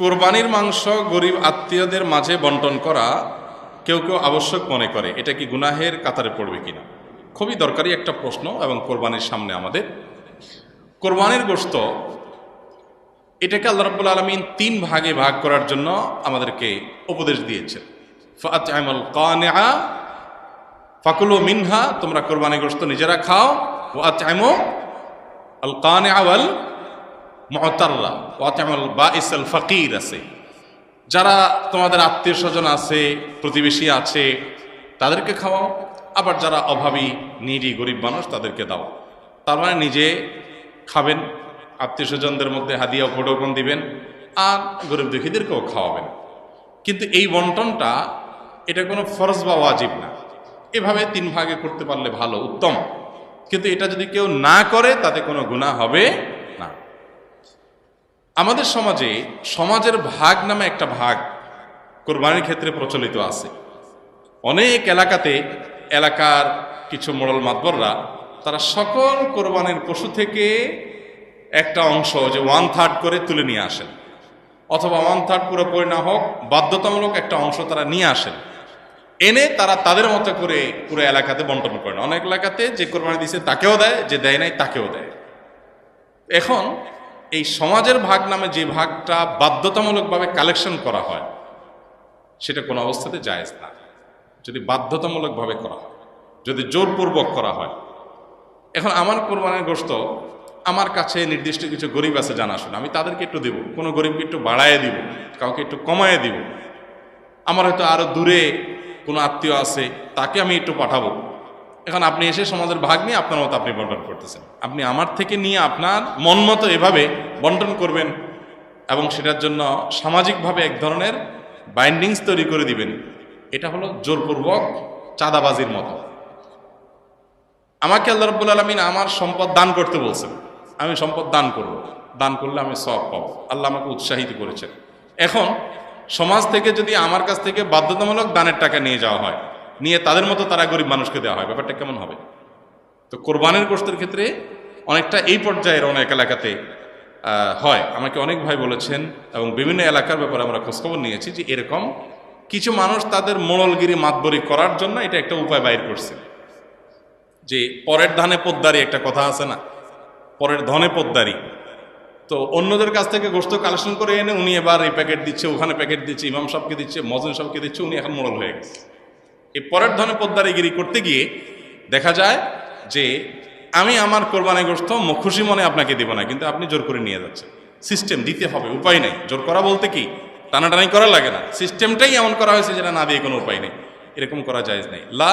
কোরবানির মাংস গরিব আত্মীয়দের মাঝে বন্টন করা কেউ কেউ আবশ্যক মনে করে, এটা কি গুনাহের কাতারে পড়বে কিনা? খুবই দরকারি একটা প্রশ্ন। এবং কোরবানির সামনে আমাদের কোরবানির গোশত, এটাকে আল্লাহ রাব্বুল আলামিন 3 ভাগে ভাগ করার জন্য আমাদেরকে উপদেশ দিয়েছেন। ফাআত'আমুল কানিআ ফাকুলু মিনহা, তোমরা কোরবানির গোশত নিজেরা খাও। ওয়াত'আমু আল কানিআ ওয়াল মুতাররা ওয়াত'আমুল বাঈসাল ফাকির আছে, যারা তোমাদের আত্মীয় স্বজন আছে, প্রতিবেশী আছে, তাদেরকে খাওয়াও। আবার যারা অভাবী, নিডি, গরিব মানুষ, তাদেরকে দাও। তার মানে নিজে খাবেন, আত্মীয় স্বজনদের মধ্যে হাদিয়া উপঢৌকন দিবেন, আর গরিব দুঃখীদেরকেও খাওয়াবেন। কিন্তু এই বন্টনটা এটা কোনো ফরজ বা ওয়াজিব না। এভাবে 3 ভাগে করতে পারলে ভালো, উত্তম। কিন্তু এটা যদি কেউ না করে তাতে কোনো গুনাহ হবে না। আমাদের সমাজে সমাজের ভাগ নামে একটা ভাগ কোরবানির ক্ষেত্রে প্রচলিত আছে। অনেক এলাকাতে এলাকার কিছু মোড়ল মাতবররা তারা সকল কোরবানির পশু থেকে একটা অংশ, যে 1/3 করে তুলে নিয়ে আসেন, অথবা 1/3 পুরোপুরি না হোক, বাধ্যতামূলক একটা অংশ তারা নিয়ে আসেন। এনে তারা তাদের মতো করে পুরো এলাকাতে বন্টন করেন। অনেক এলাকাতে যে কোরবানি দিয়েছে তাকেও দেয়, যে দেয় নাই তাকেও দেয়। এখন এই সমাজের ভাগ নামে যে ভাগটা বাধ্যতামূলকভাবে কালেকশন করা হয়, সেটা কোনো অবস্থাতে জায়েজ না। যদি বাধ্যতামূলকভাবে করা হয়, যদি জোরপূর্বক করা হয়। এখন আমার কোরবানির গোশত আমার কাছে নির্দিষ্ট কিছু গরিব আছে জানাশোনা, আমি তাদেরকে একটু দেব, কোনো গরিবকে একটু বাড়ায় দিব, কাউকে একটু কমায় দিব। আমার হয়তো আরো দূরে কোনো আত্মীয় আছে, তাকে আমি একটু পাঠাবো। এখন আপনি এসে সমাজের ভাগ নিয়ে আপনার মতো আপনি বন্টন করতেছেন। আপনি আমার থেকে নিয়ে আপনার মন মতো এভাবে বন্টন করবেন, এবং সেটার জন্য সামাজিকভাবে এক ধরনের বাইন্ডিংস তৈরি করে দিবেন। এটা হলো জোরপূর্বক চাঁদাবাজির মতো। আমাকে আল্লাহ রাব্বুল আলামিন আমার সম্পদ দান করতে বলছেন, আমি সম্পদ দান করব। দান করলে আমি সওয়াব পাবো, আল্লাহ আমাকে উৎসাহিত করেছেন। এখন সমাজ থেকে যদি আমার কাছ থেকে বাধ্যতামূলক দানের টাকা নিয়ে যাওয়া হয়, নিয়ে তাদের মতো তারা গরিব মানুষকে দেওয়া হয়, ব্যাপারটা কেমন হবে? তো কোরবানির গোশতের ক্ষেত্রে অনেকটা এই পর্যায়ের অনেক এলাকাতে হয়। আমাকে অনেক ভাই বলেছেন, এবং বিভিন্ন এলাকার ব্যাপারে আমরা খোঁজখবর নিয়েছি, যে এরকম কিছু মানুষ তাদের মোড়লগিরি মাতবরি করার জন্য এটা একটা উপায় বাইর করছে। যে পরের ধানে পোদ্দারি একটা কথা আছে না, পরের ধনে পোদ্দারি। তো অন্যদের কাছ থেকে গোশত কালেকশন করে এনে উনি এবার এই প্যাকেট দিচ্ছে, ওখানে প্যাকেট দিচ্ছে, ইমাম সাহেবকে দিচ্ছে, মজলিস সাহেবকে দিচ্ছে, উনি এখন মোড়ল হয়ে গেছে। এই পরের ধনে পোদ্দারিগিরি করতে গিয়ে দেখা যায় যে আমি আমার কোরবানি গোশত খুশি মনে আপনাকে দিব না, কিন্তু আপনি জোর করে নিয়ে যাচ্ছেন। সিস্টেম দিতে হবে, উপায় নেই। জোর করা বলতে কি টানাটানি করা লাগে না, সিস্টেমটাই এমন করা হয়েছে যেটা না দিয়ে কোনো উপায় নেই। এরকম করা জায়েজ নেই। লা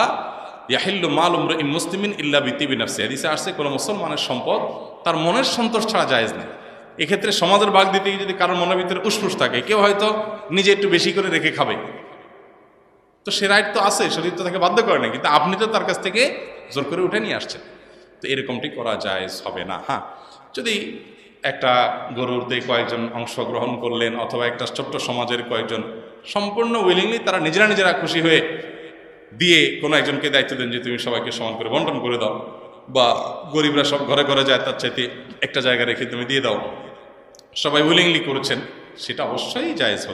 ইয়াহিল্লু মাল ইমরিইন মুসলিমিন ইল্লা বিতিবি নাফসি, হাদিসে আসছে কোনো মুসলমানের সম্পদ তার মনের সন্তোষ ছাড়া জায়েজ নেই। এক্ষেত্রে সমাজের ভাগ দিতে গিয়ে যদি কারোর মনের ভিতরে উসফুস থাকে, কেউ হয়তো নিজে একটু বেশি করে রেখে খাবে, তো সে রাইট তো আছে, শরীর তো তাকে বাধ্য করে না, কিন্তু আপনি তো তার কাছ থেকে জোর করে উঠে নিয়ে আসছেন। তো এরকমটি করা জায়েজ হবে না। হ্যাঁ, যদি একটা গরুরতে কয়েকজন অংশগ্রহণ করলেন, অথবা একটা ছোট্ট সমাজের কয়েকজন সম্পূর্ণ উইলিংলি তারা নিজেরা খুশি হয়ে দিয়ে কোনো একজনকে দায়িত্ব দেন যে তুমি সবাইকে সমান করে বন্টন করে দাও, বা গরিবরা সব ঘরে ঘরে যায়, তার চাইতে একটা জায়গা রেখে তুমি দিয়ে দাও, সবাই উইলিংলি করেছেন, সেটা অবশ্যই জায়েজ হবে।